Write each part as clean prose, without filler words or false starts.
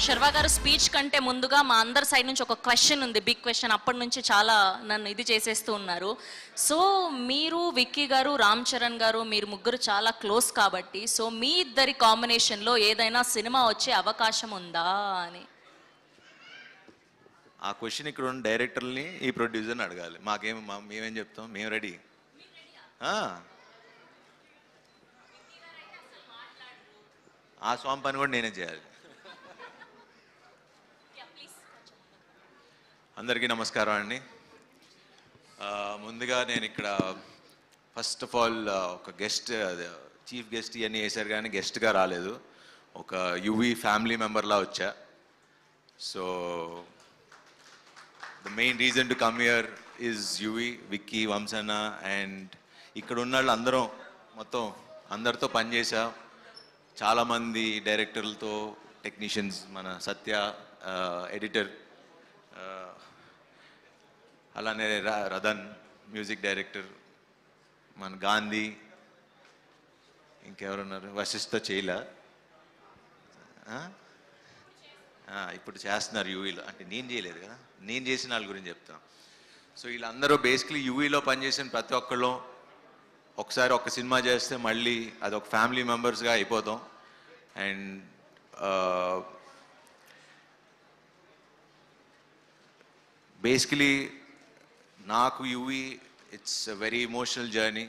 శర్వా గారు స్పీచ్ కంటే ముందుగా మా అందరి సైడ్ నుంచి ఒక క్వశ్చన్ ఉంది, బిగ్ క్వశ్చన్. అప్పటి నుంచి చాలా నన్ను ఇది చేసేస్తూ ఉన్నారు. సో మీరు, విక్కీ గారు, రామ్ చరణ్ గారు, మీరు ముగ్గురు చాలా క్లోజ్ కాబట్టి, సో మీ ఇద్దరి కాంబినేషన్లో ఏదైనా సినిమా వచ్చే అవకాశం ఉందా అని. ఆ క్వశ్చన్ ఇక్కడ ఉన్న డైరెక్టర్ని, ఈ ప్రొడ్యూసర్ని అడగాలి. మేమేం చెప్తాం, మేము రెడీ. ఆ స్వామి పని కూడా నేనే చేయాలి. అందరికీ నమస్కారం అండి. ముందుగా నేను ఇక్కడ ఫస్ట్ ఆఫ్ ఆల్ ఒక గెస్ట్, చీఫ్ గెస్ట్ ఇవన్నీ వేశారు కానీ గెస్ట్గా రాలేదు. ఒక యువి ఫ్యామిలీ మెంబర్లా వచ్చా. So the main reason to come here is Yuvi, Vicky, వంశన్న అండ్ ఇక్కడ ఉన్న వాళ్ళు అందరం మొత్తం అందరితో పనిచేసా. చాలామంది డైరెక్టర్లతో, టెక్నీషియన్స్, మన సత్య ఎడిటర్, అలానే రదన్ మ్యూజిక్ డైరెక్టర్, మన గాంధీ, ఇంకెవరున్నారు, వశిష్ఠ చేయలా, ఇప్పుడు చేస్తున్నారు యూవీలో. అంటే నేను చేయలేదు కదా, నేను చేసిన వాళ్ళ గురించి చెప్తాను. సో వీళ్ళందరూ బేసిక్లీ యూవీలో పనిచేసిన ప్రతి ఒక్కళ్ళు ఒకసారి ఒక సినిమా చేస్తే మళ్ళీ అది ఒక ఫ్యామిలీ మెంబర్స్గా అయిపోతాం. అండ్ బేసికలీ నాకు UV it's a very emotional journey.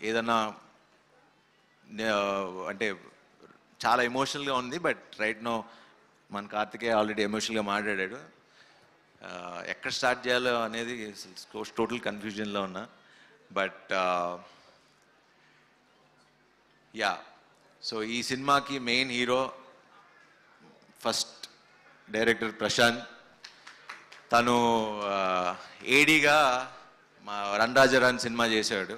ఏదన్నా అంటే చాలా ఎమోషనల్గా ఉంది. బట్ రైట్ నో మన కార్తికేయ ఆల్రెడీ ఎమోషనల్గా మాట్లాడాడు. ఎక్కడ స్టార్ట్ చేయాలో అనేది టోటల్ కన్ఫ్యూజన్లో ఉన్నా. బట్ యా, సో ఈ సినిమాకి main hero first director Prashanth. తను ఏడీగా మా రణరాజరాన్ సినిమా చేశాడు.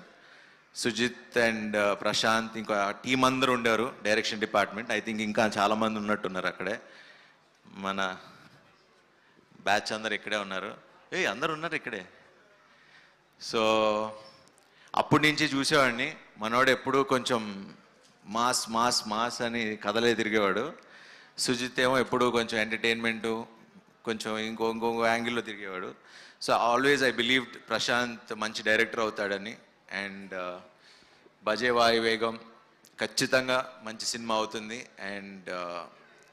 సుజిత్ అండ్ ప్రశాంత్, ఇంకా టీం అందరూ ఉండారు డైరెక్షన్ డిపార్ట్మెంట్. ఐ థింక్ ఇంకా చాలామంది ఉన్నట్టున్నారు అక్కడే. మన బ్యాచ్ అందరు ఇక్కడే ఉన్నారు. అందరు ఉన్నారు ఇక్కడే. సో అప్పటి నుంచి చూసేవాడిని. మనోడు ఎప్పుడూ కొంచెం మాస్ మాస్ మాస్ అని కథలే తిరిగేవాడు. సుజిత్ ఏమో ఎప్పుడూ కొంచెం ఎంటర్టైన్మెంటు, కొంచెం ఇంకో యాంగిల్లో తిరిగేవాడు. So always I believed Prashanth మంచి డైరెక్టర్ అవుతాడని. అండ్ బజే వాయువేగం ఖచ్చితంగా మంచి సినిమా అవుతుంది. అండ్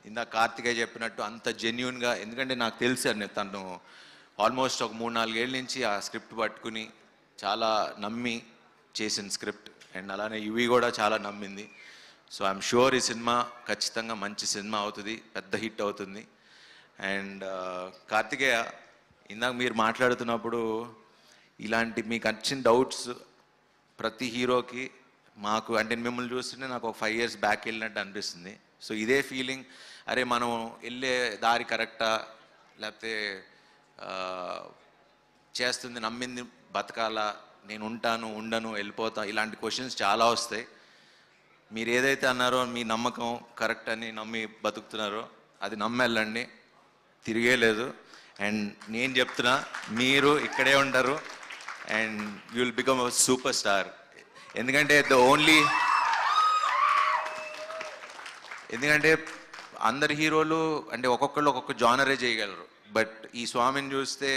ఇందాక కార్తికేయ చెప్పినట్టు అంత జెన్యూన్గా, ఎందుకంటే నాకు తెలుసు తను ఆల్మోస్ట్ ఒక 3-4 ఏళ్ళ నుంచి ఆ స్క్రిప్ట్ పట్టుకుని చాలా నమ్మి చేసిన స్క్రిప్ట్. అండ్ అలానే యువి కూడా చాలా నమ్మింది. సో ఐఎమ్ షూర్ ఈ సినిమా ఖచ్చితంగా మంచి సినిమా అవుతుంది, పెద్ద హిట్ అవుతుంది. అండ్ కార్తికేయ, ఇందాక మీరు మాట్లాడుతున్నప్పుడు ఇలాంటి మీకు వచ్చిన డౌట్స్ ప్రతి హీరోకి, మాకు అంటే మిమ్మల్ని చూస్తుంటే నాకు ఒక 5 years బ్యాక్ వెళ్ళినట్టు అనిపిస్తుంది. సో ఇదే ఫీలింగ్, అరే మనం వెళ్ళే దారి కరెక్టా, లేకపోతే చేస్తుంది నమ్మింది బతకాలా, నేను ఉంటాను ఉండను వెళ్ళిపోతా, ఇలాంటి క్వశ్చన్స్ చాలా వస్తాయి. మీరు ఏదైతే అన్నారో మీ నమ్మకం కరెక్ట్ అని నమ్మి బతుకుతున్నారో అది నమ్మెళ్ళండి, తిరిగే లేదు. అండ్ నేను చెప్తున్నా, మీరు ఇక్కడే ఉంటారు and you will become a super star. ఎందుకంటే ఎందుకంటే అందరు హీరోలు అంటే ఒక్కొక్కళ్ళు ఒక్కొక్క జానరే చేయగలరు. బట్ ఈ స్వామిని చూస్తే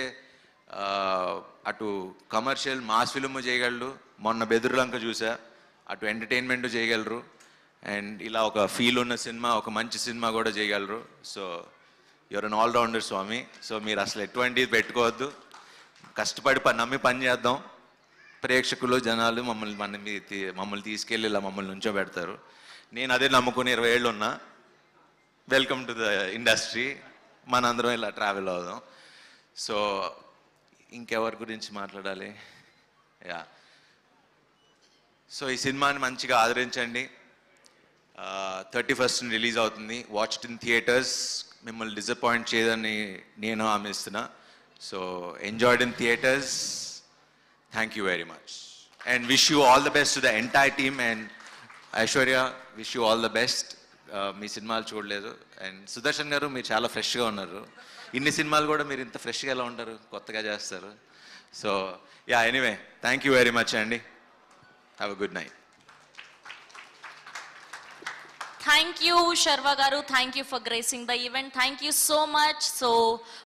అటు కమర్షియల్ మాస్ ఫిల్మ్ చేయగలరు, మొన్న బెదురులంక చూసా, అటు ఎంటర్టైన్మెంట్ చేయగలరు, అండ్ ఇలా ఒక ఫీల్ ఉన్న సినిమా, ఒక మంచి సినిమా కూడా చేయగలరు. So your an allrounder Swami. So మీరు అసలు ఎటువంటిది పెట్టుకోవద్దు, కష్టపడి నమ్మి పని చేద్దాం. ప్రేక్షకులు, జనాలు మమ్మల్ని తీసుకెళ్ళి ఇలా మమ్మల్ని నుంచోబెడతారు. నేను అదే నమ్ముకుని 20 ఏళ్ళు ఉన్నా. Welcome to the industry. మనందరం ఇలా ట్రావెల్ అవుదాం. సో ఇంకెవరి గురించి మాట్లాడాలి? యా, సో ఈ సినిమాని మంచిగా ఆదరించండి. 31st రిలీజ్ అవుతుంది. Watch it in theatres. మిమ్మల్ని డిసప్పాయింట్ చేయదని నేను హామీస్తున్నా. So enjoyed in theatres. Thank you very much and wish you all the best to the entire team. And Aishwarya, wish you all the best. మీ సినిమాలు చూడలేదు. And Sudarshan గారు, మీరు చాలా ఫ్రెష్గా ఉన్నారు. ఇన్ని సినిమాలు కూడా మీరు ఇంత ఫ్రెష్గా ఎలా ఉంటారు, కొత్తగా చేస్తారు. So yeah, anyway thank you very much అండి. Have a good night. Thank you Sharwa garu, thank you for gracing the event, thank you so much. So